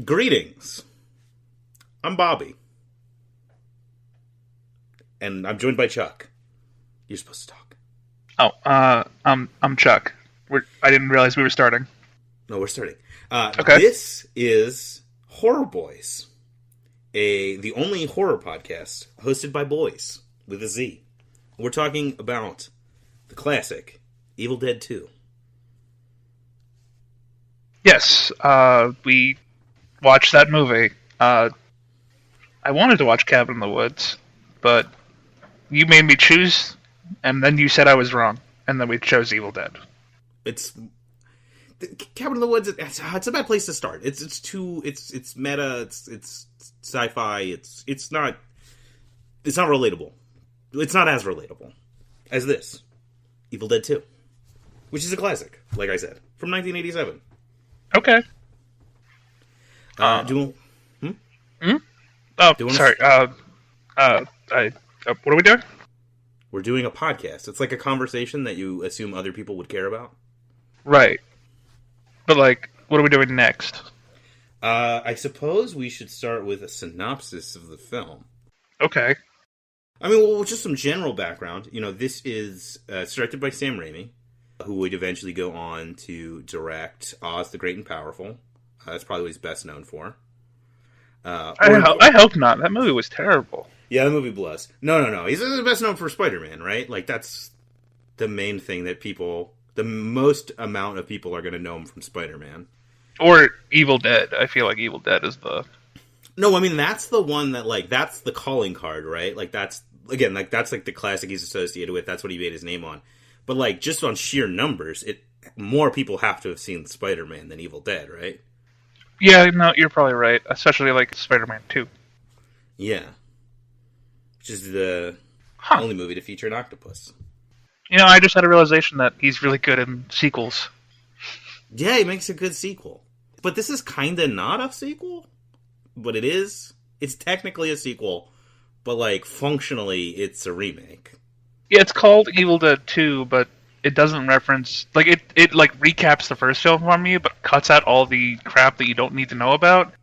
Greetings. I'm Bobby. And I'm joined by Chuck. You're supposed to talk. I'm Chuck. I didn't realize we were starting. No, we're starting. Okay. This is Horror Boys, the only horror podcast hosted by boys with a Z. We're talking about the classic Evil Dead 2. Yes, we watched that movie. I wanted to watch Cabin in the Woods, but you made me choose, and then you said I was wrong, and then we chose Evil Dead. Cabin in the Woods. It's a bad place to start. It's meta. It's sci-fi. It's not relatable. It's not as relatable as this Evil Dead 2, which is a classic, like I said, from 1987. Okay. Sorry. What are we doing? We're doing a podcast. It's like a conversation that you assume other people would care about. Right. But, what are we doing next? I suppose we should start with a synopsis of the film. Okay. I mean, well, just some general background. You know, this is directed by Sam Raimi, who would eventually go on to direct Oz the Great and Powerful. That's probably what he's best known for. I hope not. That movie was terrible. Yeah, the movie blows. No. He's best known for Spider-Man, right? Like, that's the main thing that the most amount of people are going to know him from Spider-Man. Or Evil Dead. I feel like Evil Dead is the... No, I mean, that's the one that, that's the calling card, right? That's the classic he's associated with. That's what he made his name on. But, just on sheer numbers, more people have to have seen Spider-Man than Evil Dead, right? Yeah, no, you're probably right. Especially, Spider-Man 2. Yeah. Which is the only movie to feature an octopus. You know, I just had a realization that he's really good in sequels. Yeah, he makes a good sequel. But this is kind of not a sequel. But it is. It's technically a sequel. But, functionally, it's a remake. Yeah, it's called Evil Dead 2, but it doesn't reference... It recaps the first film from you, but cuts out all the crap that you don't need to know about,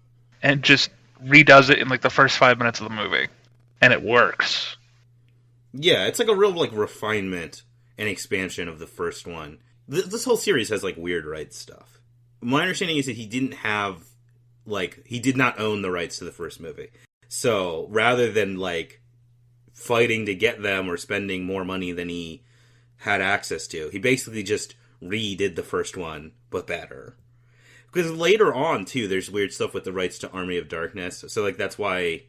and just redoes it in, the first 5 minutes of the movie. And it works. Yeah, it's a real, refinement and expansion of the first one. This whole series has, weird rights stuff. My understanding is that he didn't have, he did not own the rights to the first movie. So, rather than, fighting to get them or spending more money than he had access to, he basically just redid the first one, but better. Because later on, too, there's weird stuff with the rights to Army of Darkness. So, that's why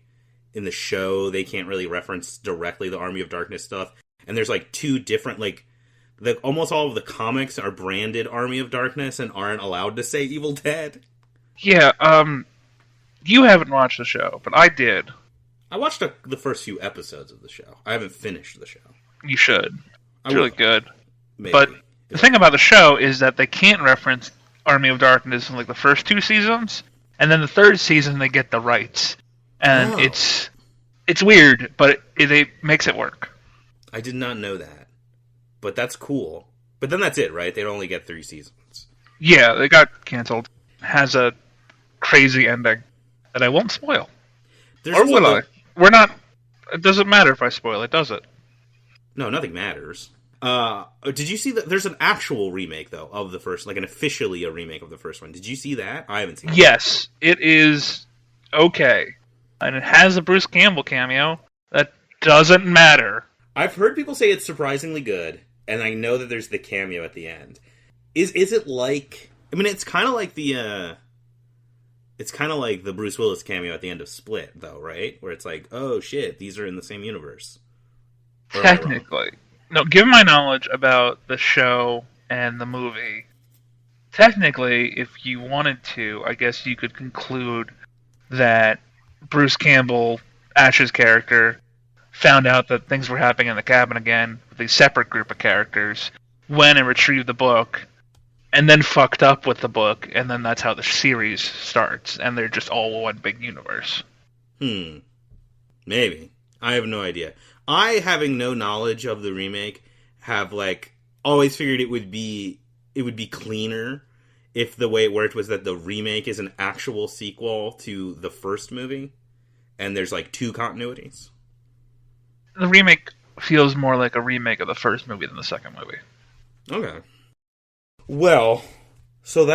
in the show they can't really reference directly the Army of Darkness stuff. And there's, two different, almost all of the comics are branded Army of Darkness and aren't allowed to say Evil Dead. Yeah, you haven't watched the show, but I did. I watched the first few episodes of the show. I haven't finished the show. You should. It's really good. Maybe. But the thing about the show is that they can't reference Army of Darkness in the first 2 seasons, and then the 3rd season they get the rights. And it's weird, but it makes it work. I did not know that. But that's cool. But then that's it, right? They only get 3 seasons. Yeah, they got canceled. Has a crazy ending that I won't spoil. Or will I? We're not... It doesn't matter if I spoil it, does it? No, nothing matters. Did you see that? There's an actual remake, though, of the first... officially a remake of the first one. Did you see that? I haven't seen it. Yes, it is okay. And it has a Bruce Campbell cameo. That doesn't matter. I've heard people say it's surprisingly good, and I know that there's the cameo at the end. Is it like... I mean, it's kind of like the... It's kind of like the Bruce Willis cameo at the end of Split, though, right? Where it's oh shit, these are in the same universe. Technically. No, given my knowledge about the show and the movie, technically, if you wanted to, I guess you could conclude that Bruce Campbell, Ash's character, found out that things were happening in the cabin again with a separate group of characters, went and retrieved the book, and then fucked up with the book, and then that's how the series starts, and they're just all one big universe. Maybe. I have no idea. I, having no knowledge of the remake, have, always figured it would be cleaner if the way it worked was that the remake is an actual sequel to the first movie, and there's like two continuities. The remake feels more like a remake of the first movie than the second movie. Okay. Well, so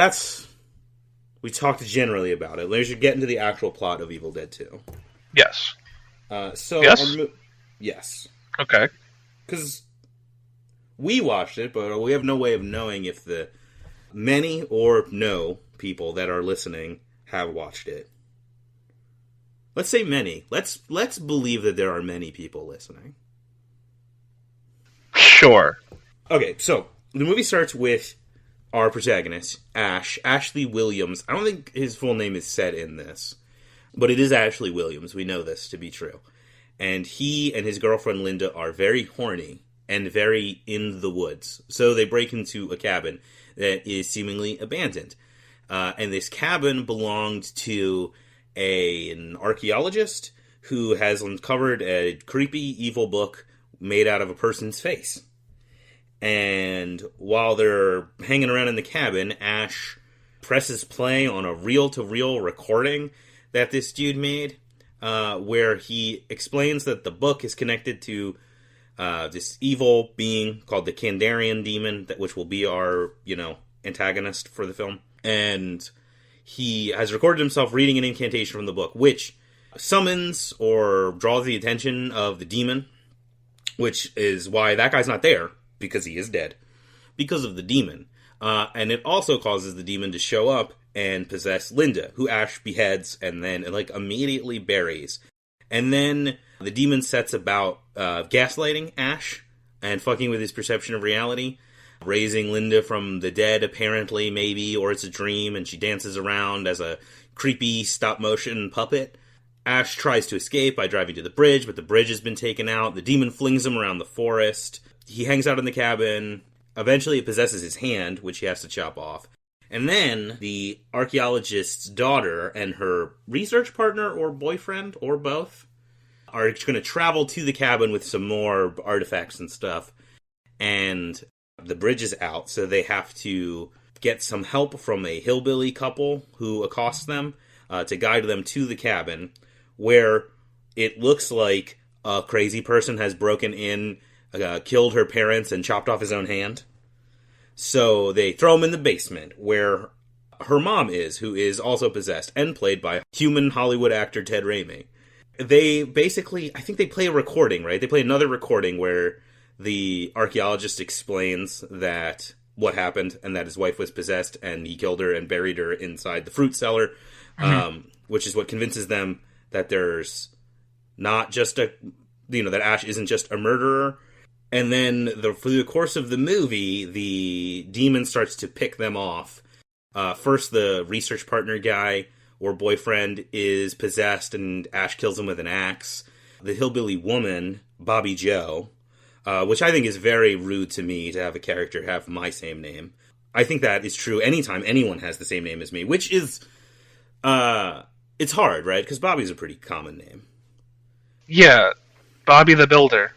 we talked generally about it. Let's get into the actual plot of Evil Dead 2. Yes. Yes? Yes. Okay. Because we watched it, but we have no way of knowing if the many or no people that are listening have watched it. Let's say many. Let's believe that there are many people listening. Sure. Okay, so the movie starts with our protagonist, Ashley Williams. I don't think his full name is said in this, but it is Ashley Williams. We know this to be true. And he and his girlfriend Linda are very horny and very in the woods. So they break into a cabin that is seemingly abandoned. And this cabin belonged to an archaeologist who has uncovered a creepy, evil book made out of a person's face. And while they're hanging around in the cabin, Ash presses play on a reel-to-reel recording that this dude made, where he explains that the book is connected to this evil being called the Kandarian demon, which will be our, antagonist for the film. And he has recorded himself reading an incantation from the book, which summons or draws the attention of the demon, which is why that guy's not there, because he is dead, because of the demon. And it also causes the demon to show up and possess Linda, who Ash beheads and then immediately buries. And then the demon sets about gaslighting Ash and fucking with his perception of reality, raising Linda from the dead, apparently, maybe, or it's a dream, and she dances around as a creepy stop-motion puppet. Ash tries to escape by driving to the bridge, but the bridge has been taken out. The demon flings him around the forest. He hangs out in the cabin. Eventually it possesses his hand, which he has to chop off. And then the archaeologist's daughter and her research partner or boyfriend, or both, are going to travel to the cabin with some more artifacts and stuff. And the bridge is out, so they have to get some help from a hillbilly couple who accosts them to guide them to the cabin, where it looks like a crazy person has broken in, killed her parents, and chopped off his own hand. So they throw him in the basement, where her mom is, who is also possessed, and played by human Hollywood actor Ted Raimi. They basically, I think they play a recording, right? They play another recording where the archaeologist explains that what happened, and that his wife was possessed, and he killed her and buried her inside the fruit cellar, which is what convinces them that there's not just that Ash isn't just a murderer. And then through the course of the movie, the demon starts to pick them off. First, the research partner guy or boyfriend is possessed, and Ash kills him with an axe. The hillbilly woman, Bobby Joe, which I think is very rude to me to have a character have my same name. I think that is true anytime anyone has the same name as me, which is, it's hard, right? Because Bobby's a pretty common name. Yeah, Bobby the Builder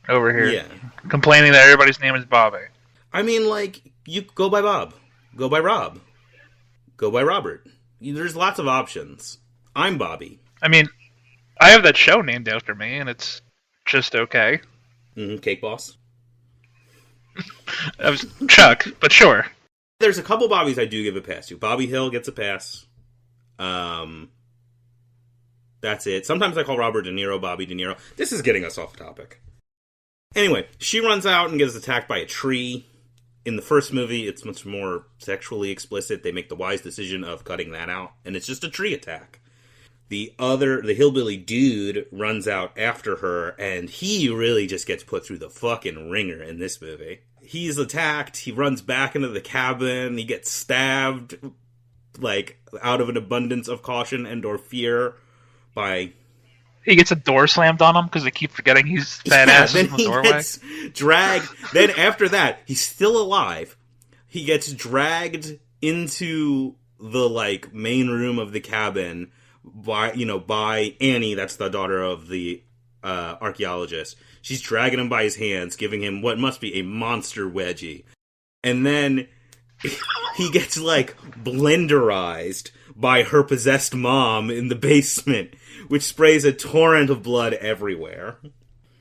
over here. Yeah. Complaining that everybody's name is Bobby. I mean, you go by Bob. Go by Rob. Go by Robert. There's lots of options. I'm Bobby. I mean, I have that show named after me, and it's just okay. Cake Boss. That was Chuck, but sure. There's a couple Bobbies I do give a pass to. Bobby Hill gets a pass. That's it. Sometimes I call Robert De Niro Bobby De Niro. This is getting us off topic. Anyway, she runs out and gets attacked by a tree. In the first movie, it's much more sexually explicit. They make the wise decision of cutting that out, and it's just a tree attack. The hillbilly dude runs out after her, and he really just gets put through the fucking ringer in this movie. He's attacked, he runs back into the cabin, he gets stabbed, out of an abundance of caution and or fear by... He gets a door slammed on him because they keep forgetting he's fat ass in the doorway. Gets dragged. Then after that, he's still alive. He gets dragged into the main room of the cabin by Annie. That's the daughter of the archaeologist. She's dragging him by his hands, giving him what must be a monster wedgie, and then he gets, like, blenderized by her possessed mom in the basement, which sprays a torrent of blood everywhere.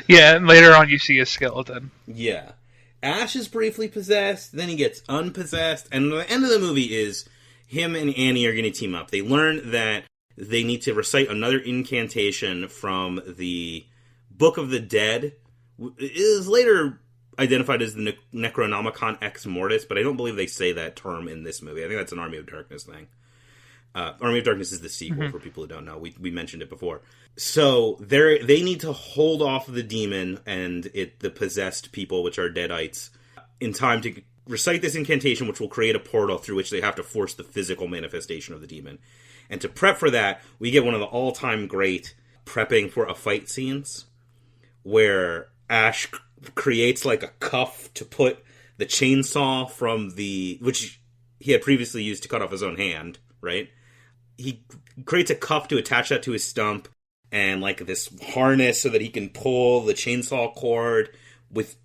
Yeah, and later on you see a skeleton. Yeah. Ash is briefly possessed, then he gets unpossessed, and the end of the movie is him and Annie are going to team up. They learn that they need to recite another incantation from the Book of the Dead. It is later identified as the Necronomicon Ex Mortis, but I don't believe they say that term in this movie. I think that's an Army of Darkness thing. Army of Darkness is the sequel, for people who don't know. We mentioned it before. So they need to hold off the demon and the possessed people, which are Deadites, in time to recite this incantation, which will create a portal through which they have to force the physical manifestation of the demon. And to prep for that, we get one of the all-time great prepping for a fight scenes, where Ash creates like a cuff to put the chainsaw from which he had previously used to cut off his own hand, right? He creates a cuff to attach that to his stump, and like this harness so that he can pull the chainsaw cord with,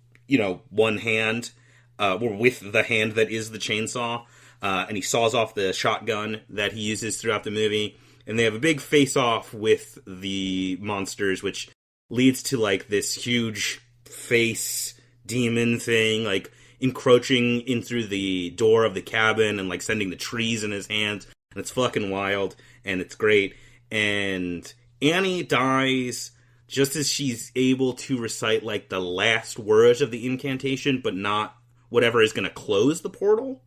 one hand, or with the hand that is the chainsaw, and he saws off the shotgun that he uses throughout the movie, and they have a big face-off with the monsters, which leads to like this huge face demon thing, like encroaching in through the door of the cabin and like sending the trees in his hands. And it's fucking wild, and it's great. And Annie dies just as she's able to recite, like, the last words of the incantation, but not whatever is going to close the portal.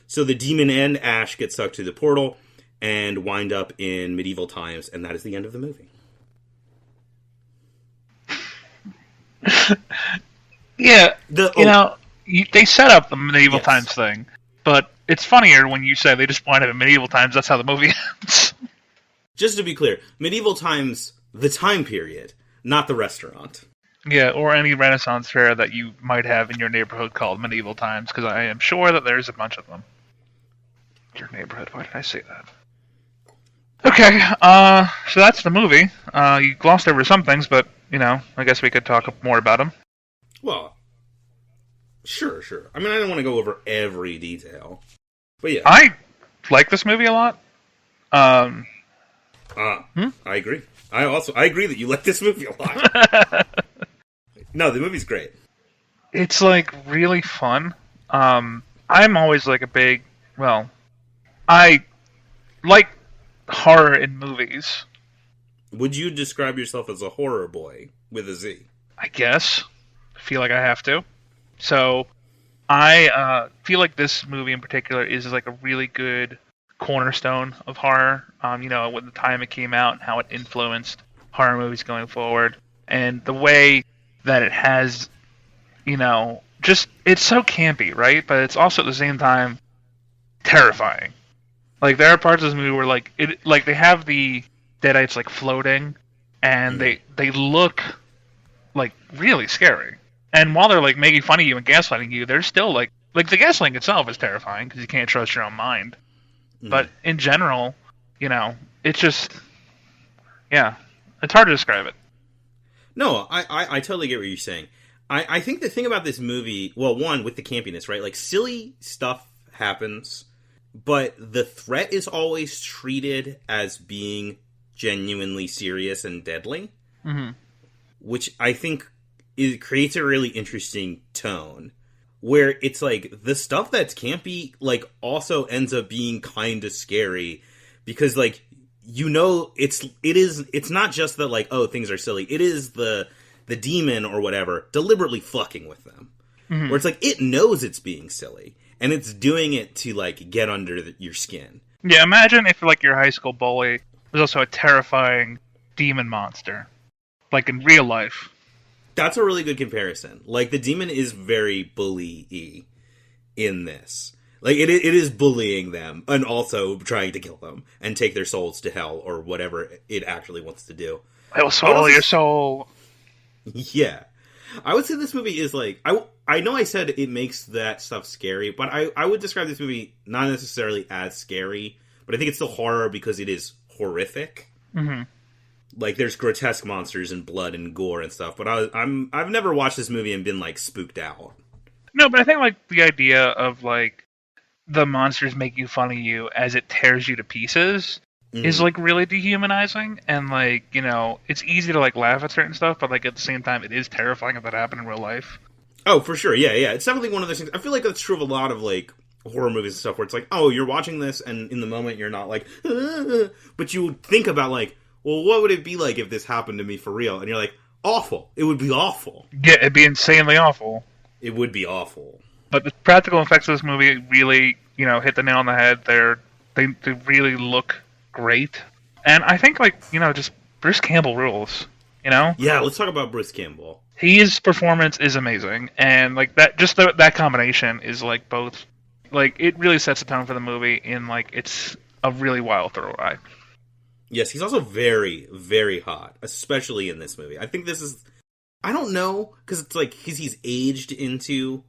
So the demon and Ash get sucked to the portal and wind up in medieval times, and that is the end of the movie. Yeah, they set up the medieval times thing, but it's funnier when you say they just wind up in medieval times. That's how the movie ends. Just to be clear, medieval times, the time period, not the restaurant. Yeah, or any Renaissance fair that you might have in your neighborhood called medieval times, because I am sure that there's a bunch of them. Your neighborhood, why did I say that? Okay, so that's the movie. You glossed over some things, but, I guess we could talk more about them. Well, sure. I mean, I don't want to go over every detail, but yeah. I like this movie a lot. I agree. I agree that you like this movie a lot. No, the movie's great. It's, like, really fun. I'm always, like, I like horror in movies. Would you describe yourself as a horror boy with a Z? I guess. I feel like I have to. So, I feel like this movie in particular is, like, a really good cornerstone of horror. When the time it came out and how it influenced horror movies going forward. And the way that it has, it's so campy, right? But it's also at the same time terrifying. Like, there are parts of this movie where, they have the Deadites, like, floating, and they look, like, really scary. And while they're, like, making fun of you and gaslighting you, they're still, like the gaslighting itself is terrifying, because you can't trust your own mind. But in general, it's just, it's hard to describe it. No, I totally get what you're saying. I think the thing about this movie, well, one, with the campiness, right? Like, silly stuff happens, but the threat is always treated as being genuinely serious and deadly, which I think creates a really interesting tone, where it's like, the stuff that's campy, like, also ends up being kind of scary, because, like, it's not just that, like, oh, things are silly. It is the demon or whatever deliberately fucking with them. Where it's like, it knows it's being silly, and it's doing it to, like, get under your skin. Yeah, imagine if, like, your high school bully was also a terrifying demon monster. Like, in real life. That's a really good comparison. Like, the demon is very bully-y in this. Like, it is bullying them, and also trying to kill them, and take their souls to hell, or whatever it actually wants to do. I will swallow your soul. Yeah. I would say this movie is, like... I know I said it makes that stuff scary, but I would describe this movie not necessarily as scary, but I think it's still horror because it is horrific. Like, there's grotesque monsters and blood and gore and stuff, but I've never watched this movie and been, like, spooked out. No, but I think, like, the idea of, like, the monsters making fun of you as it tears you to pieces is Mhm. like really dehumanizing, and like, you know, it's easy to like laugh at certain stuff, but like at the same time it is terrifying if that happened in real life. Oh, for sure. Yeah, yeah. It's definitely one of those things. I feel like that's true of a lot of like horror movies and stuff where it's like, oh, you're watching this and in the moment you're not like, "Ah," but you think about like, well, what would it be like if this happened to me for real? And you're like, awful. It would be awful. Yeah, it'd be insanely awful. It would be awful. But the practical effects of this movie really, you know, hit the nail on the head. They really look great, and I think like, you know, just Bruce Campbell rules. You know, Yeah, let's talk about Bruce Campbell. his performance is amazing, and like that, just that combination is like both, like it really sets the tone for the movie. In like it's a really wild thrill ride. Yes, he's also very, very hot, especially in this movie. I think this is, I don't know, because it's like he's aged into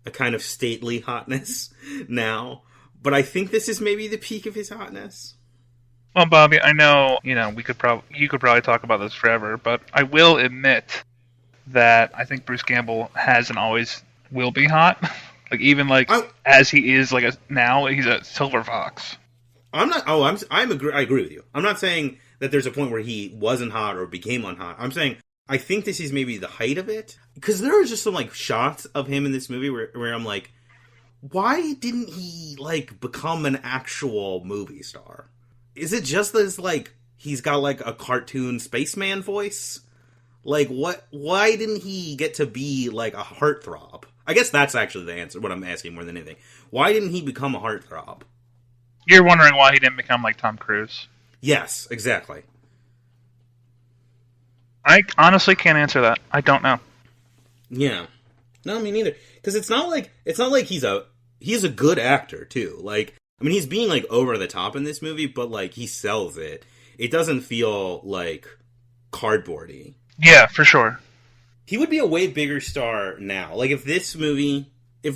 a kind of stately hotness now, but I think this is maybe the peak of his hotness. Well, Bobby, I know, you know, you could probably talk about this forever, but I will admit that I think Bruce Campbell has and always will be hot. Like even like I, as he is like now, he's a silver fox. I'm not. Oh, I agree with you. I'm not saying that there's a point where he wasn't hot or became unhot. I'm saying I think this is maybe the height of it, because there are just some like shots of him in this movie where I'm like, why didn't he like become an actual movie star? Is it just this like he's got like a cartoon spaceman voice? Like what? Why didn't he get to be like a heartthrob? I guess that's actually the answer. What I'm asking more than anything. Why didn't he become a heartthrob? You're wondering why he didn't become like Tom Cruise. Yes, exactly. I honestly can't answer that. I don't know. Yeah. No, me neither. Because it's not like he's a good actor too. Like, I mean, he's being like over the top in this movie, but like he sells it. It doesn't feel like cardboardy. Yeah, for sure. He would be a way bigger star now. Like if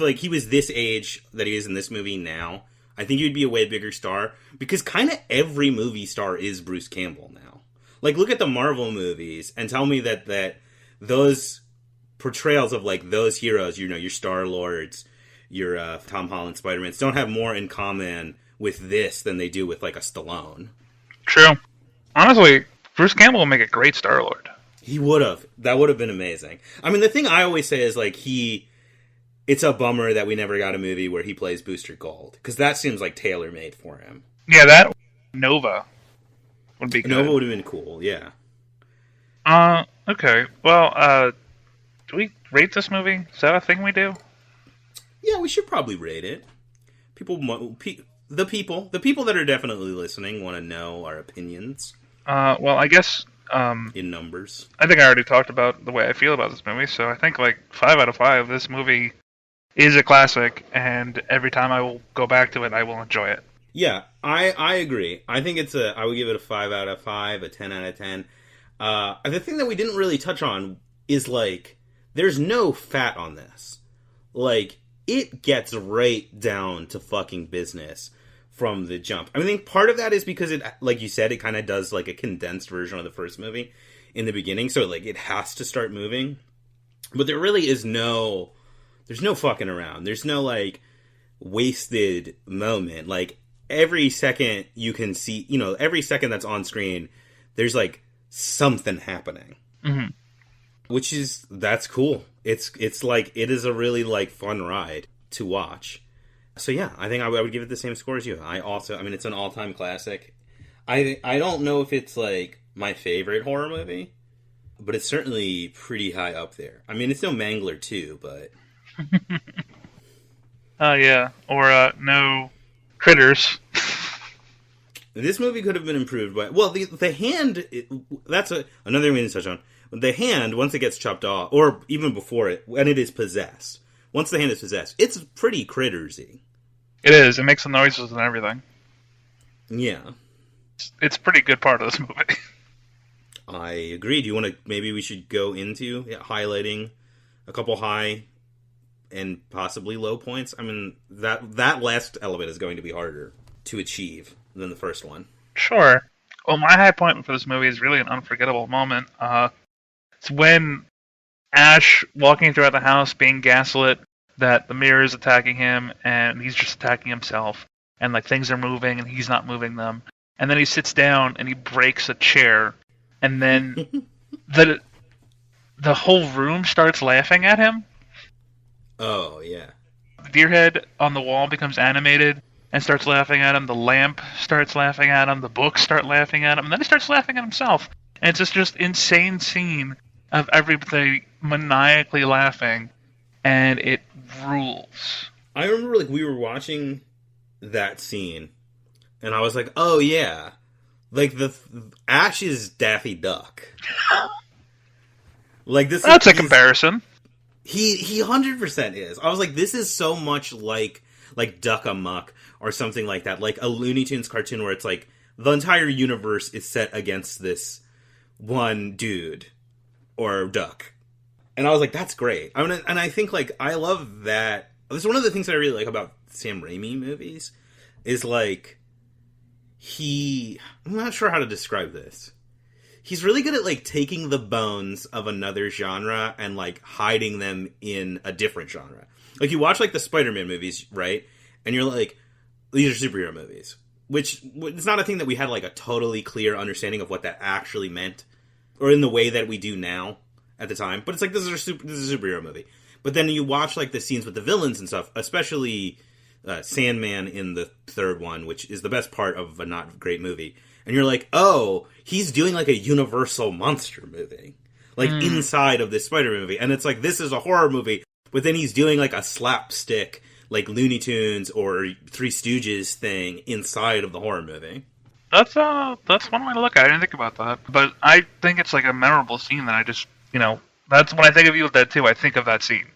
like he was this age that he is in this movie now, I think he would be a way bigger star, because kind of every movie star is Bruce Campbell now. Like look at the Marvel movies and tell me that those portrayals of like those heroes, you know, your Star Lords, your Tom Holland Spider-Mans, don't have more in common with this than they do with like a Stallone. True. Honestly, Bruce Campbell will make a great Star Lord. He would have. That would have been amazing. I mean, the thing I always say is like it's a bummer that we never got a movie where he plays Booster Gold, because that seems like tailor made for him. Yeah, that Nova would be good. Nova would have been cool. Yeah. Okay. Well, do we rate this movie? Is that a thing we do? Yeah, we should probably rate it. The people that are definitely listening want to know our opinions Well, I guess in numbers. I think I already talked about the way I feel about this movie, so I think like 5 out of 5. This movie is a classic, and every time I will go back to it, I will enjoy it. Yeah, I agree. I think I would give it a 5 out of 5, a 10 out of 10. The thing that we didn't really touch on is like there's no fat on this. Like it gets right down to fucking business from the jump. I mean, I think part of that is because it, like you said, it kind of does like a condensed version of the first movie in the beginning, so like it has to start moving. But there really is there's no fucking around. There's no like wasted moment. Like every second you can see, you know, every second that's on screen, there's like something happening, that's cool. It's like it is a really like fun ride to watch. So yeah, I think I would give it the same score as you. I mean, it's an all-time classic. I don't know if it's like my favorite horror movie, but it's certainly pretty high up there. I mean, it's no Mangler 2, but Yeah, or no Critters. this movie could have been improved by, well, the hand. That's another thing we didn't touch on. The hand, once it gets chopped off, or even before it, when it is possessed. Once the hand is possessed, it's pretty crittersy. It is. It makes the noises and everything. Yeah. It's a pretty good part of this movie. I agree. Do you want to, maybe we should go into highlighting a couple high and possibly low points? I mean, that last element is going to be harder to achieve than the first one. Sure. Well, my high point for this movie is really an unforgettable moment. It's when Ash walking throughout the house being gaslit that the mirror is attacking him and he's just attacking himself, and like things are moving and he's not moving them. And then he sits down and he breaks a chair, and then the whole room starts laughing at him. Oh, yeah. The deer head on the wall becomes animated and starts laughing at him. The lamp starts laughing at him. The books start laughing at him. And then he starts laughing at himself. And it's just insane scene of everybody maniacally laughing. And it rules. I remember, like, we were watching that scene, and I was like, oh, yeah. Like, Ash is Daffy Duck. Like, That's a comparison. He 100% is. I was like, this is so much like Duck Amuck or something like that. Like a Looney Tunes cartoon where it's like the entire universe is set against this one dude or duck. And I was like, that's great. And I think, like, I love that. This is one of the things that I really like about Sam Raimi movies is, like, I'm not sure how to describe this. He's really good at, like, taking the bones of another genre and, like, hiding them in a different genre. Like, you watch, like, the Spider-Man movies, right? And you're like, these are superhero movies. Which, it's not a thing that we had, like, a totally clear understanding of what that actually meant. Or in the way that we do now at the time. But it's like, this is a superhero movie. But then you watch, like, the scenes with the villains and stuff, especially Sandman in the third one, which is the best part of a not great movie. And you're like, oh, he's doing, like, a Universal monster movie. Like, inside of this Spider-Man movie. And it's like, this is a horror movie. But then he's doing, like, a slapstick, like, Looney Tunes or Three Stooges thing inside of the horror movie. That's one way to look at it. I didn't think about that. But I think it's, like, a memorable scene that I just, that's when I think of Evil Dead 2, I think of that scene.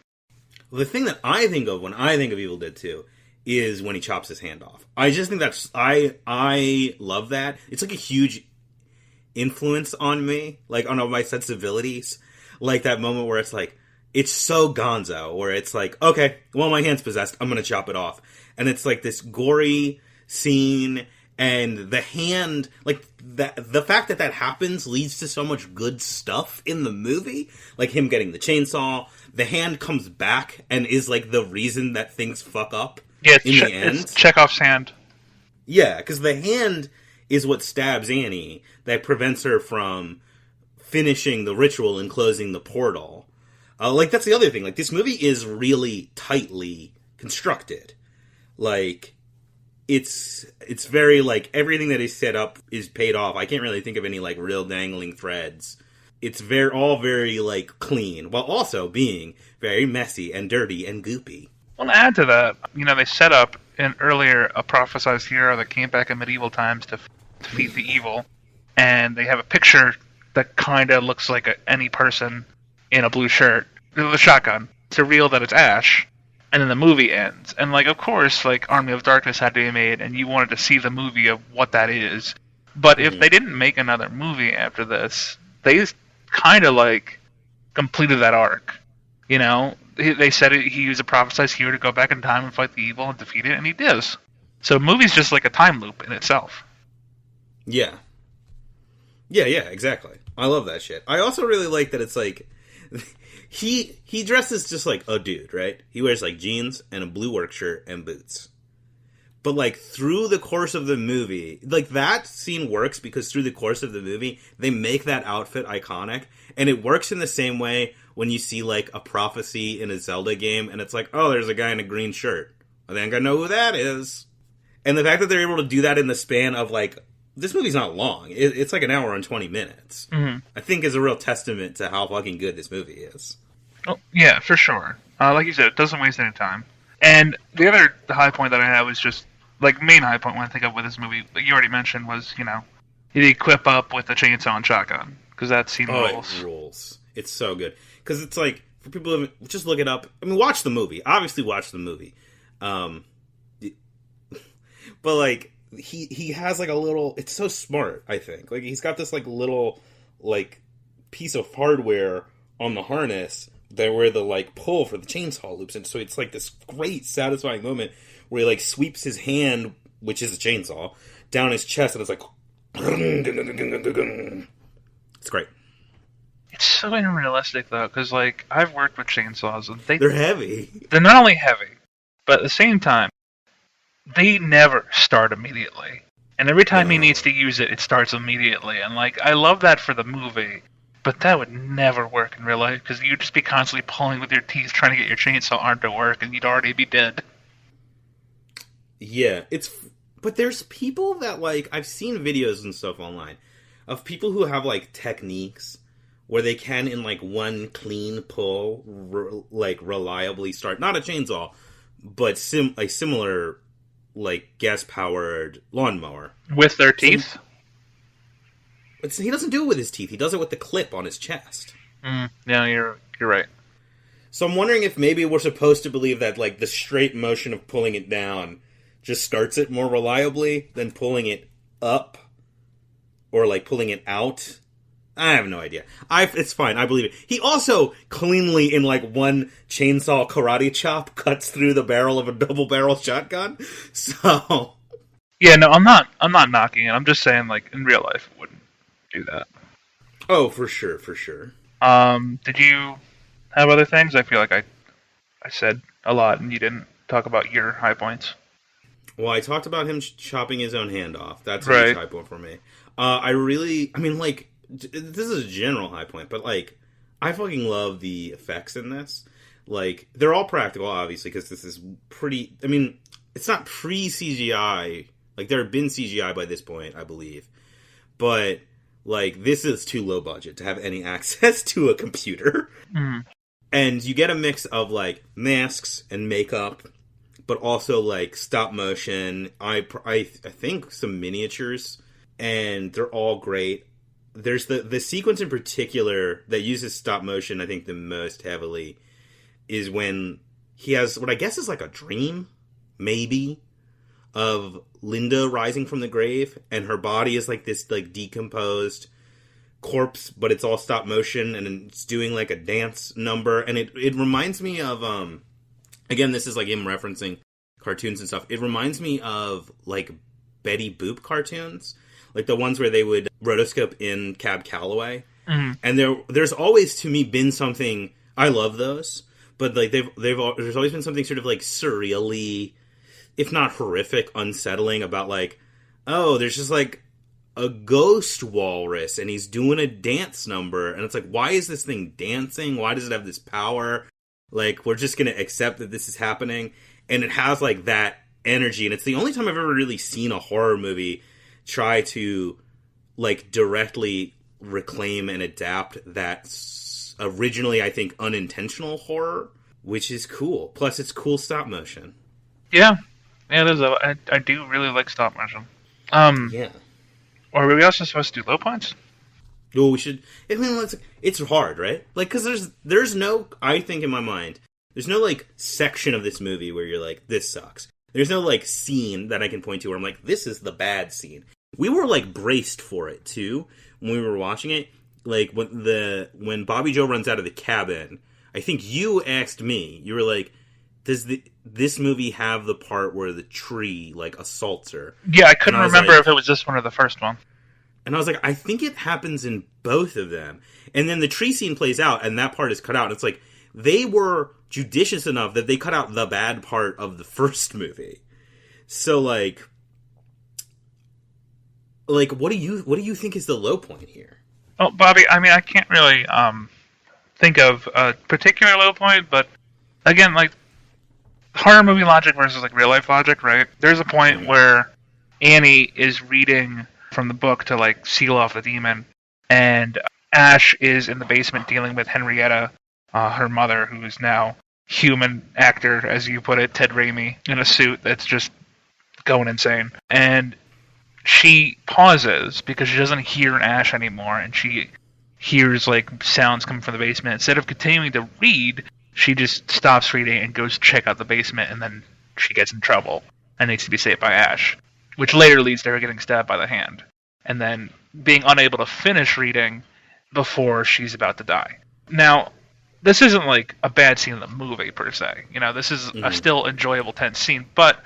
Well, the thing that I think of when I think of Evil Dead 2 is when he chops his hand off. I just think that's... I love that. It's like a huge influence on me, like on all my sensibilities. Like that moment where it's like, it's so gonzo, where it's like, okay, well, my hand's possessed, I'm gonna chop it off. And it's like this gory scene, and the hand, like, the fact that happens leads to so much good stuff in the movie. Like him getting the chainsaw, the hand comes back and is like the reason that things fuck up. Yeah, in the end. It's Chekhov's hand. Yeah, because the hand is what stabs Annie, that prevents her from finishing the ritual and closing the portal. Like, that's the other thing. Like, this movie is really tightly constructed. Like, it's very, like, everything that is set up is paid off. I can't really think of any, like, real dangling threads. It's all very, like, clean, while also being very messy and dirty and goopy. Well, to add to that, they set up a prophesized hero that came back in medieval times to defeat the evil, and they have a picture that kind of looks like any person in a blue shirt with a shotgun to reveal that it's Ash, and then the movie ends. And, like, of course, like, Army of Darkness had to be made, and you wanted to see the movie of what that is. But if they didn't make another movie after this, they kind of, like, completed that arc, They said he was a prophesized hero to go back in time and fight the evil and defeat it, and he does. So the movie's just like a time loop in itself. Yeah. Yeah, exactly. I love that shit. I also really like that it's like... he dresses just like a dude, right? He wears, like, jeans and a blue work shirt and boots. But, like, through the course of the movie... Like, that scene works because through the course of the movie, they make that outfit iconic. And it works in the same way when you see, like, a prophecy in a Zelda game, and it's like, oh, there's a guy in a green shirt. I think I know who that is. And the fact that they're able to do that in the span of, like, this movie's not long. It's like an hour and 20 minutes. Mm-hmm. I think is a real testament to how fucking good this movie is. Oh, yeah, for sure. Like you said, it doesn't waste any time. And the other high point that I had was just, like, main high point when I think of with this movie, that you already mentioned, was, he'd equip up with the chainsaw and shotgun. Because that scene rules. It rules. It's so good. Because it's like, for people who haven't, just look it up. I mean, watch the movie. Obviously watch the movie. But, like, he has, like, a little... It's so smart, I think. Like, he's got this, like, little, like, piece of hardware on the harness where the, like, pull for the chainsaw loops. And so it's, like, this great, satisfying moment where he, like, sweeps his hand, which is a chainsaw, down his chest, and it's like... It's great. It's so unrealistic though, because like I've worked with chainsaws, and They're heavy. they're not only heavy, but at the same time, they never start immediately. And every time he needs to use it, it starts immediately. And like I love that for the movie, but that would never work in real life because you'd just be constantly pulling with your teeth trying to get your chainsaw arm to work, and you'd already be dead. Yeah, but there's people that like I've seen videos and stuff online of people who have like techniques where they can in like one clean pull like reliably start not a chainsaw but similar like gas powered lawnmower With their teeth. He doesn't do it with his teeth. He does it with the clip on his chest. Yeah, you're right. So I'm wondering if maybe we're supposed to believe that like the straight motion of pulling it down just starts it more reliably than pulling it up or like pulling it out. I have no idea. It's fine. I believe it. He also cleanly, in like one chainsaw karate chop, cuts through the barrel of a double barrel shotgun. So yeah, no, I'm not knocking it. I'm just saying, like in real life, it wouldn't do that. Oh, for sure. Did you have other things? I feel like I said a lot, and you didn't talk about your high points. Well, I talked about him chopping his own hand off. That's a right. huge high point for me. Like, this is a general high point, but, like, I fucking love the effects in this. Like, they're all practical, obviously, because this is pretty... I mean, it's not pre-CGI. Like, there have been CGI by this point, I believe. But, like, this is too low budget to have any access to a computer. Mm. And you get a mix of, like, masks and makeup, but also, like, stop motion. I think some miniatures, and they're all great. There's the sequence in particular that uses stop motion, I think, the most heavily, is when he has what I guess is, like, a dream, maybe, of Linda rising from the grave, and her body is, like, this, like, decomposed corpse, but it's all stop motion, and it's doing, like, a dance number, and it reminds me of, again, this is, like, him referencing cartoons and stuff. It reminds me of, like, Betty Boop cartoons. Like, the ones where they would rotoscope in Cab Calloway. Mm-hmm. And there's always, to me, been something... I love those. But, like, there's always been something sort of, like, surreally, if not horrific, unsettling about, like, oh, there's just, like, a ghost walrus, and he's doing a dance number. And it's like, why is this thing dancing? Why does it have this power? Like, we're just going to accept that this is happening. And it has, like, that energy. And it's the only time I've ever really seen a horror movie try to, like, directly reclaim and adapt that originally, I think, unintentional horror, which is cool. Plus, it's cool stop motion. Yeah, it is. I do really like stop motion. Yeah. Or were we also supposed to do low points? Well, we should... I mean, it's hard, right? Like, because there's no... I think, in my mind, there's no, like, section of this movie where you're like, this sucks. There's no, like, scene that I can point to where I'm like, this is the bad scene. We were, like, braced for it, too, when we were watching it. Like, when Bobby Joe runs out of the cabin, I think you asked me, you were like, does this movie have the part where the tree, like, assaults her? Yeah, I couldn't remember if it was this one or the first one. And I was like, I think it happens in both of them. And then the tree scene plays out, and that part is cut out. And it's like, they were judicious enough that they cut out the bad part of the first movie. So, like, what do you think is the low point here? Oh, Bobby, I mean, I can't really think of a particular low point, but again, like, horror movie logic versus, like, real life logic, right? There's a point where Annie is reading from the book to, like, seal off the demon, and Ash is in the basement dealing with Henrietta, her mother, who is now human actor, as you put it, Ted Raimi, in a suit that's just going insane. And she pauses because she doesn't hear Ash anymore, and she hears, like, sounds coming from the basement. Instead of continuing to read, she just stops reading and goes check out the basement, and then she gets in trouble and needs to be saved by Ash, which later leads to her getting stabbed by the hand, and then being unable to finish reading before she's about to die. Now, this isn't, like, a bad scene in the movie, per se. You know, this is a still enjoyable, tense scene, but,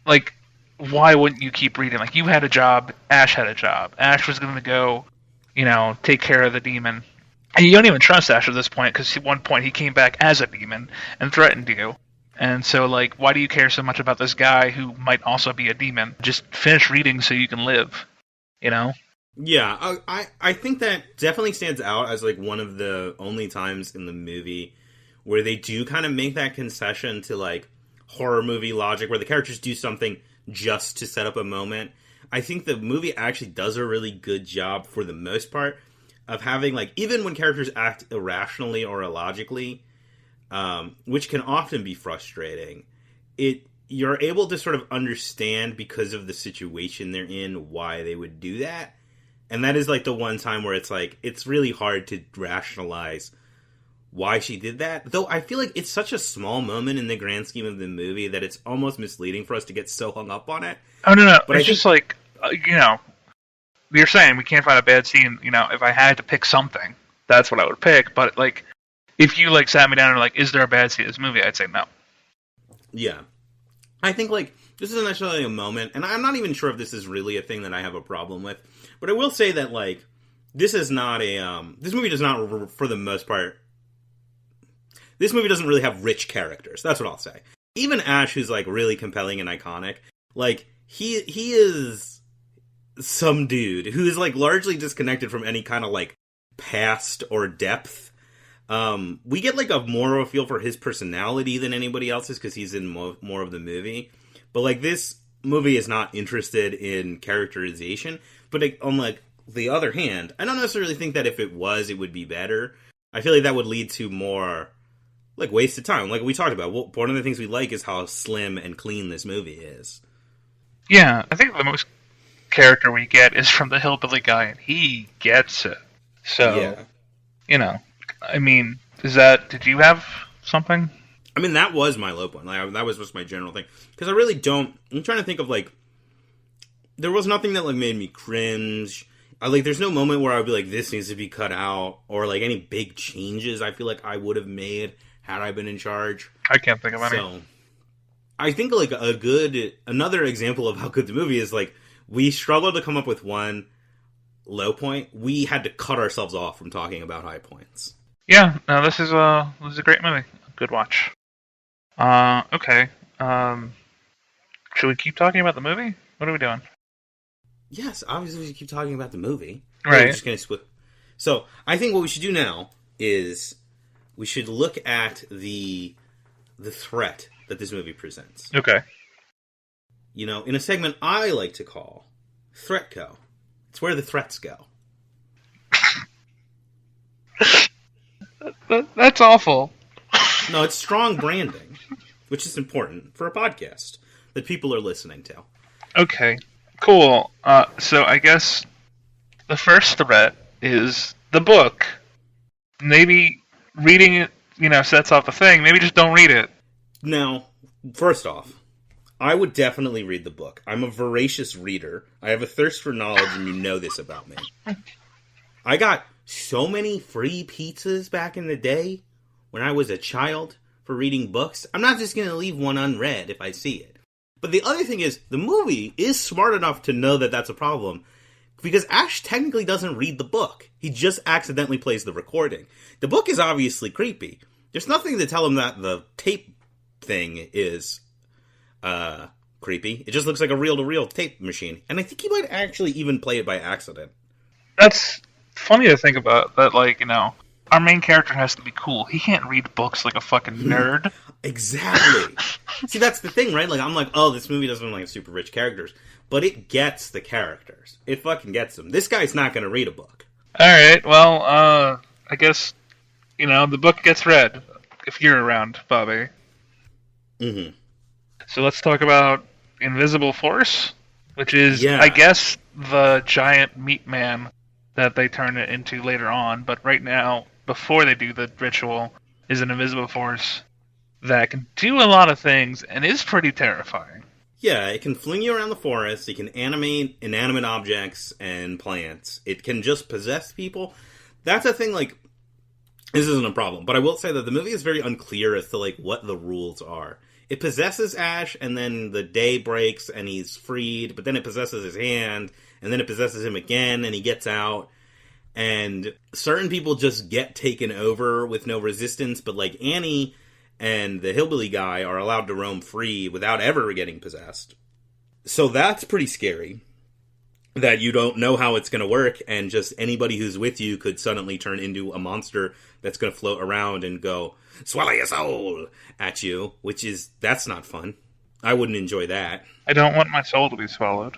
like, why wouldn't you keep reading? Like, you had a job, Ash had a job. Ash was going to go, you know, take care of the demon. And you don't even trust Ash at this point, because at one point he came back as a demon and threatened you. And so, like, why do you care so much about this guy who might also be a demon? Just finish reading so you can live, you know? Yeah, I think that definitely stands out as, like, one of the only times in the movie where they do kind of make that concession to, like, horror movie logic, where the characters do something just to set up a moment. I think the movie actually does a really good job, for the most part, of having, like, even when characters act irrationally or illogically, which can often be frustrating, you're able to sort of understand, because of the situation they're in, why they would do that. And that is, like, the one time where it's, like, it's really hard to rationalize why she did that. Though I feel like it's such a small moment in the grand scheme of the movie that it's almost misleading for us to get so hung up on it. Oh, no. But it's just like, you know, you're saying we can't find a bad scene. You know, if I had to pick something, that's what I would pick. But, like, if you, like, sat me down and were like, is there a bad scene in this movie? I'd say no. Yeah. I think, like, this isn't necessarily a moment, and I'm not even sure if this is really a thing that I have a problem with, but I will say that, like, this is not a, this movie does not, for the most part, this movie doesn't really have rich characters. That's what I'll say. Even Ash, who's, like, really compelling and iconic, like, he is some dude who is, like, largely disconnected from any kind of, like, past or depth. We get, like, more of a feel for his personality than anybody else's, because he's in more of the movie. But, like, this movie is not interested in characterization. But, like, on, like, the other hand, I don't necessarily think that if it was, it would be better. I feel like that would lead to more, like, wasted time. Like we talked about, one of the things we like is how slim and clean this movie is. Yeah, I think the most character we get is from the hillbilly guy, and he gets it. So, yeah. You know, I mean, did you have something? I mean, that was my low point. Like, that was just my general thing. Because I really don't, I'm trying to think of, like, there was nothing that, like, made me cringe. There's no moment where I'd be like, this needs to be cut out, or, like, any big changes I feel like I would have made had I been in charge. I can't think of any. So, I think, like, another example of how good the movie is, like, we struggled to come up with one low point. We had to cut ourselves off from talking about high points. Yeah, no, this is a great movie. Good watch. Okay. Should we keep talking about the movie? What are we doing? Yes, obviously we should keep talking about the movie. Right. We're just gonna split. So, I think what we should do now is we should look at the threat that this movie presents. Okay. You know, in a segment I like to call Threatco. It's where the threats go. That's awful. No, it's strong branding, which is important for a podcast that people are listening to. Okay. Cool. So I guess the first threat is the book. Maybe reading it, sets off the thing. Maybe just don't read it. Now, first off, I would definitely read the book. I'm a voracious reader. I have a thirst for knowledge, and you know this about me. I got so many free pizzas back in the day when I was a child for reading books. I'm not just going to leave one unread if I see it. But the other thing is, the movie is smart enough to know that that's a problem. Because Ash technically doesn't read the book. He just accidentally plays the recording. The book is obviously creepy. There's nothing to tell him that the tape thing is creepy. It just looks like a reel-to-reel tape machine. And I think he might actually even play it by accident. That's funny to think about. That, our main character has to be cool. He can't read books like a fucking nerd. Exactly. See, that's the thing, right? I'm like, oh, this movie doesn't have super rich characters. But it gets the characters. It fucking gets them. This guy's not going to read a book. Alright, well, I guess, the book gets read. If you're around, Bobby. Mm-hmm. So let's talk about Invisible Force, which is, I guess, the giant meat man that they turn it into later on. But right now, before they do the ritual, is an invisible force that can do a lot of things and is pretty terrifying. Yeah, it can fling you around the forest, it can animate inanimate objects and plants, it can just possess people. That's a thing, this isn't a problem, but I will say that the movie is very unclear as to, what the rules are. It possesses Ash, and then the day breaks, and he's freed, but then it possesses his hand, and then it possesses him again, and he gets out. And certain people just get taken over with no resistance, but like Annie and the hillbilly guy are allowed to roam free without ever getting possessed. So that's pretty scary. That you don't know how it's going to work, and just anybody who's with you could suddenly turn into a monster that's going to float around and go, swallow your soul at you, that's not fun. I wouldn't enjoy that. I don't want my soul to be swallowed.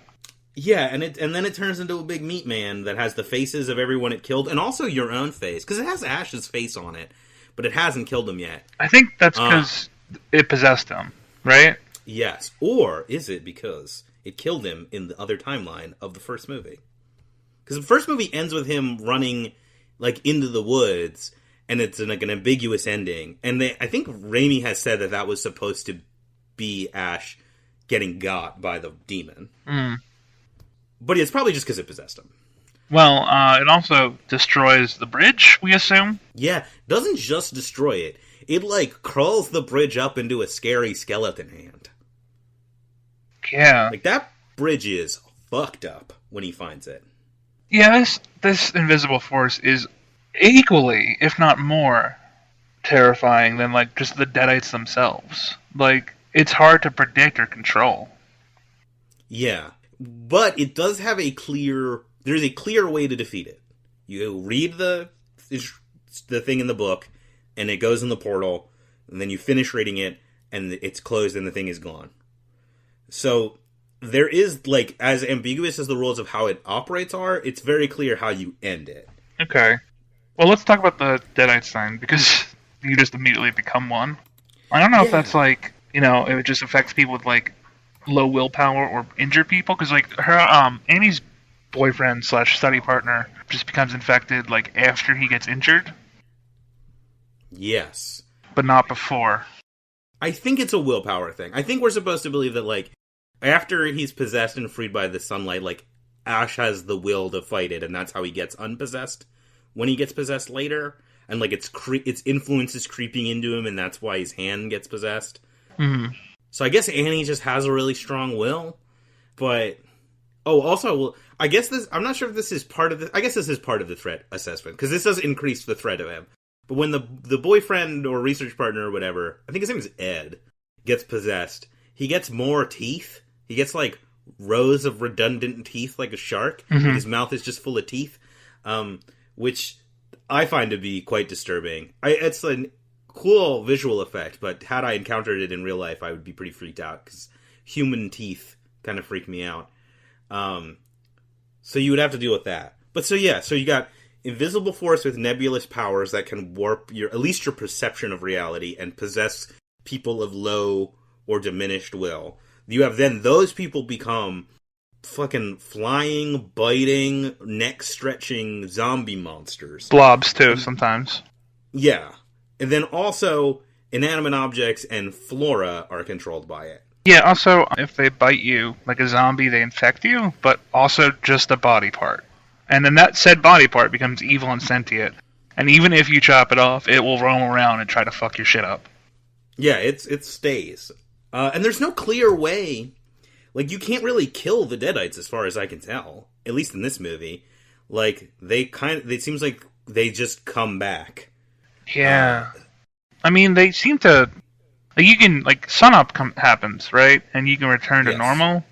Yeah, and then it turns into a big meat man that has the faces of everyone it killed, and also your own face, because it has Ash's face on it, but it hasn't killed him yet. I think that's because it possessed him, right? Yes. Or is it because it killed him in the other timeline of the first movie? Because the first movie ends with him running like into the woods, and it's like an ambiguous ending. And I think Raimi has said that was supposed to be Ash getting got by the demon. Mm. But it's probably just because it possessed him. Well, it also destroys the bridge, we assume? Yeah, doesn't just destroy it. It, like, crawls the bridge up into a scary skeleton hand. Yeah. Like, that bridge is fucked up when he finds it. Yeah, this invisible force is equally, if not more, terrifying than, like, just the Deadites themselves. Like, it's hard to predict or control. Yeah. But it does have there's a clear way to defeat it. You read the thing in the book, and it goes in the portal, and then you finish reading it, and it's closed and the thing is gone. So there is, like, as ambiguous as the rules of how it operates are, it's very clear how you end it. Okay. Well, let's talk about the Deadite sign, because you just immediately become one. I don't know if that's, like, it just affects people with, like, low willpower or injured people, because, like, her, Annie's boyfriend / study partner just becomes infected, like, after he gets injured. Yes. But not before. I think it's a willpower thing. I think we're supposed to believe that, like, after he's possessed and freed by the sunlight, like, Ash has the will to fight it, and that's how he gets unpossessed when he gets possessed later. And, like, its influence is creeping into him, and that's why his hand gets possessed. Mm-hmm. So I guess Annie just has a really strong will. But, also, I guess I'm not sure if this is part of the, I guess this is part of the threat assessment, because this does increase the threat of him. But when the boyfriend or research partner or whatever, I think his name is Ed, gets possessed, he gets more teeth. He gets, like, rows of redundant teeth like a shark. Mm-hmm. And his mouth is just full of teeth, which I find to be quite disturbing. It's a cool visual effect, but had I encountered it in real life, I would be pretty freaked out, because human teeth kind of freak me out. So you would have to deal with that. But so you got invisible force with nebulous powers that can warp at least your perception of reality and possess people of low or diminished will. You have then those people become fucking flying, biting, neck-stretching zombie monsters. Blobs, too, sometimes. Yeah. And then also, inanimate objects and flora are controlled by it. Yeah, also, if they bite you like a zombie, they infect you, but also just a body part. And then that said body part becomes evil and sentient. And even if you chop it off, it will roam around and try to fuck your shit up. Yeah, it stays. And there's no clear way. Like, you can't really kill the Deadites as far as I can tell. At least in this movie. Like, it seems like they just come back. Yeah. I mean, they seem to... Like, you can, like, sunup happens, right? And you can return to normal.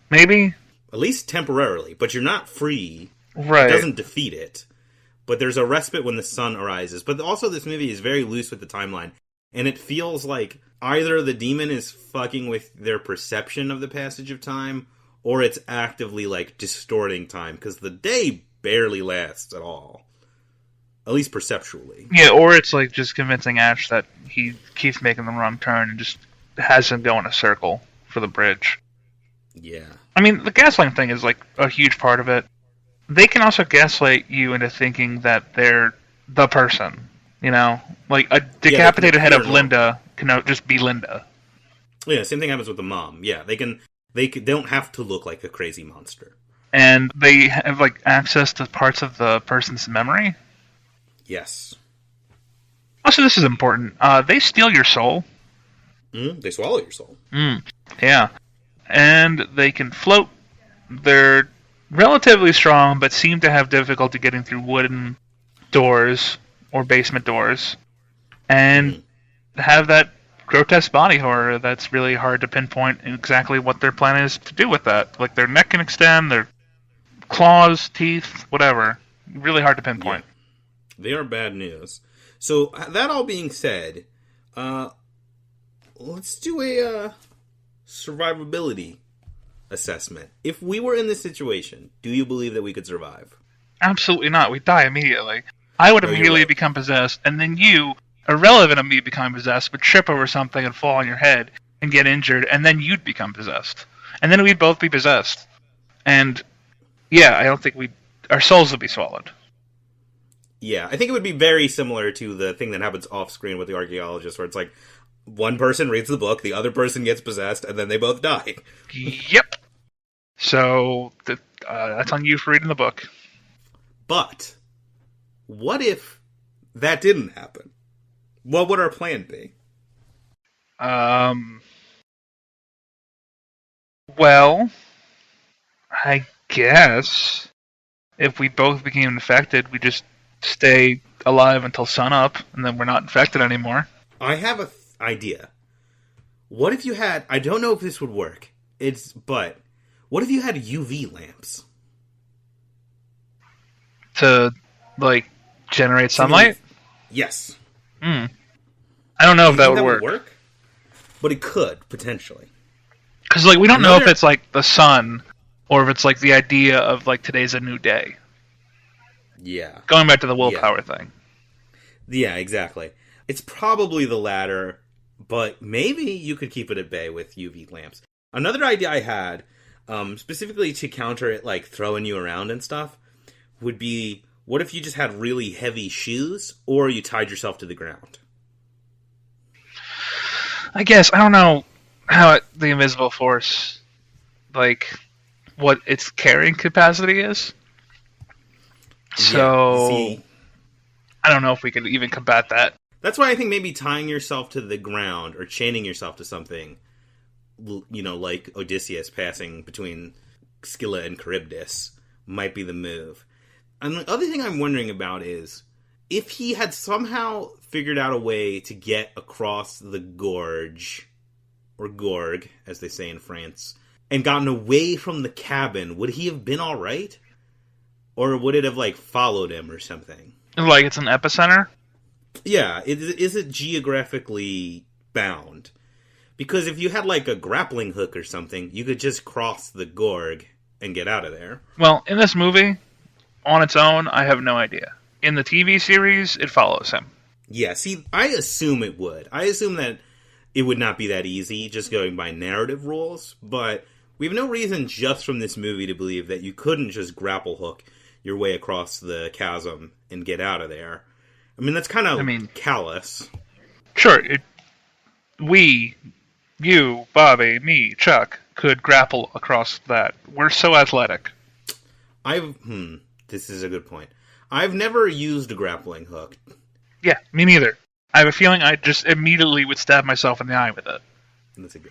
Maybe? At least temporarily. But you're not free. Right. It doesn't defeat it. But there's a respite when the sun arises. But also this movie is very loose with the timeline. And it feels like either the demon is fucking with their perception of the passage of time, or it's actively, like, distorting time. Because the day barely lasts at all. At least perceptually. Yeah, or it's, like, just convincing Ash that he keeps making the wrong turn and just has him go in a circle for the bridge. Yeah. I mean, the gaslighting thing is, like, a huge part of it. They can also gaslight you into thinking that they're the person, you know? Like, a decapitated head of Linda can just be Linda. Yeah, same thing happens with the mom. Yeah, they don't have to look like a crazy monster. And they have, like, access to parts of the person's memory. Yes. Also, this is important. They steal your soul. They swallow your soul. Yeah. And they can float. They're relatively strong, but seem to have difficulty getting through wooden doors or basement doors, and have that grotesque body horror that's really hard to pinpoint exactly what their plan is to do with that. Like, their neck can extend, their claws, teeth, whatever. Really hard to pinpoint. Yeah. They are bad news. So, that all being said, let's do a survivability assessment. If we were in this situation, do you believe that we could survive? Absolutely not. We'd die immediately. I would immediately become possessed, and then you, irrelevant of me becoming possessed, would trip over something and fall on your head and get injured, and then you'd become possessed. And then we'd both be possessed. And, yeah, I don't think our souls would be swallowed. Yeah, I think it would be very similar to the thing that happens off-screen with the archaeologist, where it's like, one person reads the book, the other person gets possessed, and then they both die. Yep. So, that's on you for reading the book. But, what if that didn't happen? What would our plan be? Well, I guess if we both became infected, we just stay alive until sunup, and then we're not infected anymore. I have an idea. What if you had... I don't know if this would work. But what if you had UV lamps? To, like, generate sunlight? Yes. I don't know if that would work. But it could, potentially. Because, like, we don't know if it's, like, the sun, or if it's, like, the idea of, like, today's a new day. Yeah. Going back to the willpower thing. Yeah, exactly. It's probably the latter, but maybe you could keep it at bay with UV lamps. Another idea I had, specifically to counter it, like, throwing you around and stuff, would be, what if you just had really heavy shoes, or you tied yourself to the ground? I guess, I don't know how the invisible force, like, what its carrying capacity is. So, see, I don't know if we could even combat that. That's why I think maybe tying yourself to the ground, or chaining yourself to something, you know, like Odysseus passing between Scylla and Charybdis, might be the move. And the other thing I'm wondering about is, if he had somehow figured out a way to get across the gorge, or gorg, as they say in France, and gotten away from the cabin, would he have been alright? Or would it have, like, followed him or something? Like it's an epicenter? Yeah, is it geographically bound? Because if you had, like, a grappling hook or something, you could just cross the gorg and get out of there. Well, in this movie, on its own, I have no idea. In the TV series, it follows him. Yeah, see, I assume it would. I assume that it would not be that easy, just going by narrative rules, but we have no reason just from this movie to believe that you couldn't just grapple hook your way across the chasm and get out of there. I mean, that's kind of callous. Sure, we, you, Bobby, me, Chuck, could grapple across that. We're so athletic. This is a good point. I've never used a grappling hook. Yeah, me neither. I have a feeling I just immediately would stab myself in the eye with it.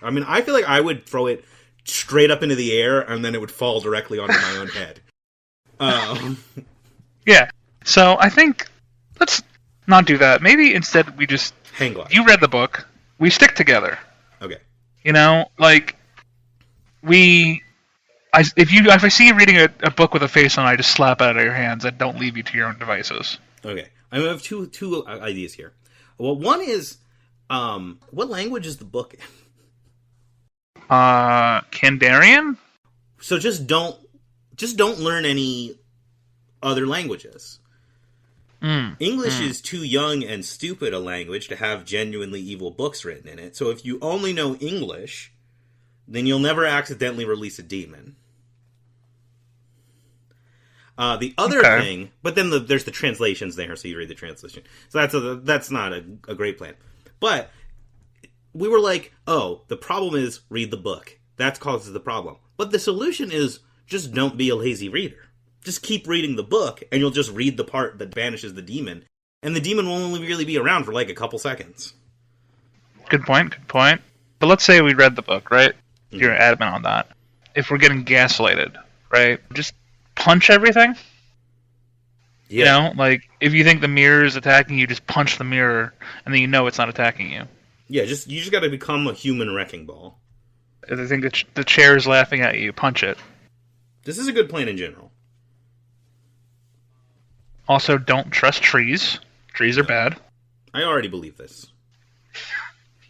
I mean, I feel like I would throw it straight up into the air, and then it would fall directly onto my own head. Yeah, so I think, let's not do that. Maybe instead we just... Hang glide. You read the book. We stick together. Okay. You know, like, if I see you reading a book with a face on it, I just slap it out of your hands and don't leave you to your own devices. Okay. I have two ideas here. Well, one is, what language is the book in? Kandarian? So just don't learn any other languages. English is too young and stupid a language to have genuinely evil books written in it. So if you only know English, then you'll never accidentally release a demon. The other thing, but then there's the translations there, so you read the translation. So that's not a great plan. But we were like, oh, the problem is read the book. That causes the problem. But the solution is just don't be a lazy reader. Just keep reading the book, and you'll just read the part that banishes the demon. And the demon will only really be around for like a couple seconds. Good point. But let's say we read the book, right? You're adamant on that. If we're getting gaslighted, right? Just punch everything. Yeah. You know, like if you think the mirror is attacking you, just punch the mirror, and then you know it's not attacking you. Yeah, you just got to become a human wrecking ball. If they think the chair is laughing at you, punch it. This is a good plan in general. Also, don't trust trees. Trees are bad. I already believe this.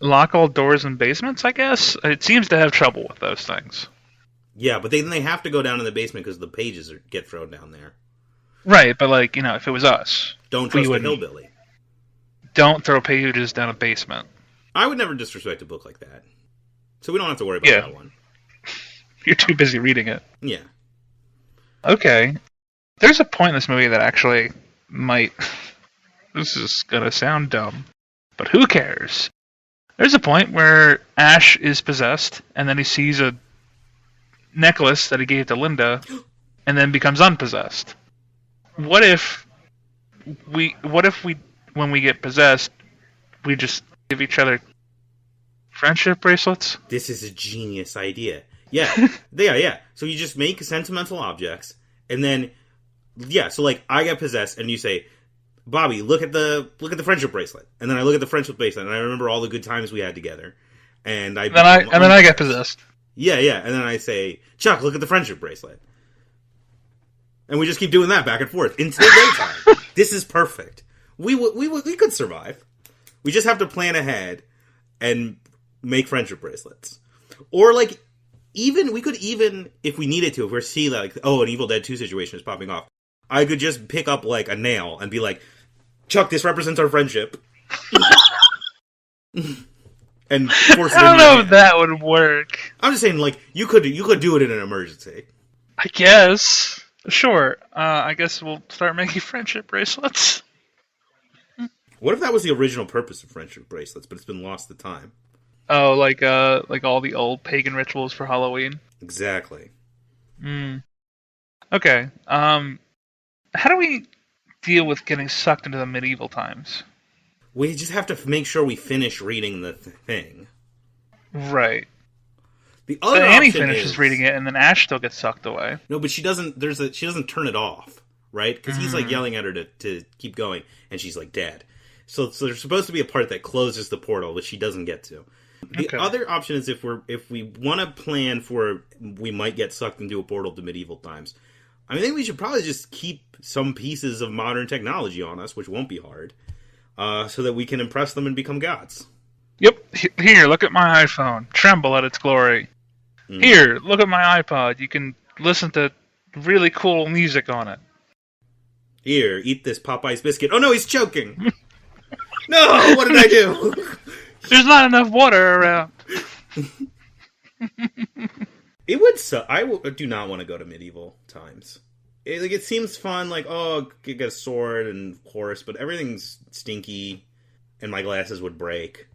Lock all doors in basements, I guess? It seems to have trouble with those things. Yeah, but then they have to go down in the basement because the pages get thrown down there. Right, but like, you know, if it was us... Don't trust the hillbilly. Don't throw pages down a basement. I would never disrespect a book like that. So we don't have to worry about that one. You're too busy reading it. Yeah. Okay. There's a point in this movie that actually might... This is gonna sound dumb, but who cares? There's a point where Ash is possessed, and then he sees a necklace that he gave to Linda, and then becomes unpossessed. What if we, when we get possessed, we just give each other friendship bracelets? This is a genius idea. Yeah, yeah. So you just make sentimental objects, and then, so like I get possessed, and you say, Bobby, look at the friendship bracelet, and then I look at the friendship bracelet, and I remember all the good times we had together, and then I get possessed. Yeah, and then I say, Chuck, look at the friendship bracelet, and we just keep doing that back and forth until daytime. This is perfect. We could survive. We just have to plan ahead and make friendship bracelets, or like we could if we needed to, if we're seeing like an Evil Dead 2 situation is popping off. I could just pick up, like, a nail and be like, Chuck, this represents our friendship. And force it I don't know if that would work. I'm just saying, like, you could do it in an emergency. I guess. Sure. I guess we'll start making friendship bracelets. What if that was the original purpose of friendship bracelets, but it's been lost to time? Oh, like all the old pagan rituals for Halloween? Exactly. Okay. How do we deal with getting sucked into the medieval times? We just have to make sure we finish reading the thing. Right. The other Annie finishes reading it, and then Ash still gets sucked away. No, but she doesn't. She doesn't turn it off, right? Because he's like yelling at her to keep going, and she's like dead. So there's supposed to be a part that closes the portal, which she doesn't get to. The other option is if we want to plan for we might get sucked into a portal to medieval times. I think we should probably just keep some pieces of modern technology on us, which won't be hard, so that we can impress them and become gods. Yep. Here, look at my iPhone. Tremble at its glory. Here, look at my iPod. You can listen to really cool music on it. Here, eat this Popeye's biscuit. Oh no, he's choking! No, what did I do? There's not enough water around. It would suck. I do not want to go to medieval times. It seems fun, like, get a sword and horse, but everything's stinky, and my glasses would break,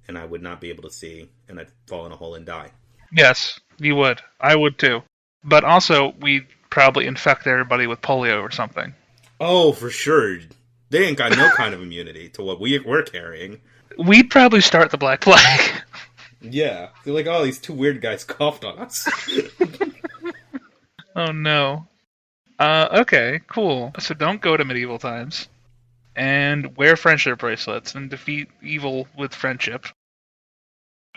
and I would not be able to see, and I'd fall in a hole and die. Yes, you would. I would too. But also, we'd probably infect everybody with polio or something. Oh, for sure. They ain't got no kind of immunity to what we're carrying. We'd probably start the Black Plague. Yeah. They're like, these two weird guys coughed on us. Oh, no. Okay, cool. So don't go to medieval times. And wear friendship bracelets and defeat evil with friendship.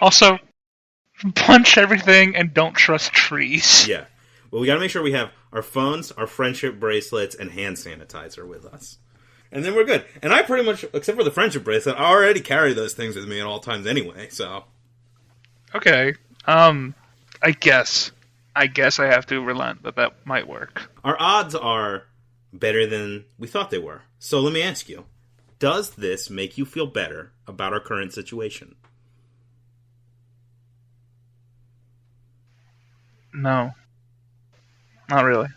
Also, punch everything and don't trust trees. Yeah. Well, we gotta make sure we have our phones, our friendship bracelets, and hand sanitizer with us. And then we're good. And I pretty much, except for the friendship bracelet, I already carry those things with me at all times anyway, so... Okay. I guess I have to relent that might work. Our odds are better than we thought they were. So let me ask you, does this make you feel better about our current situation? No. Not really.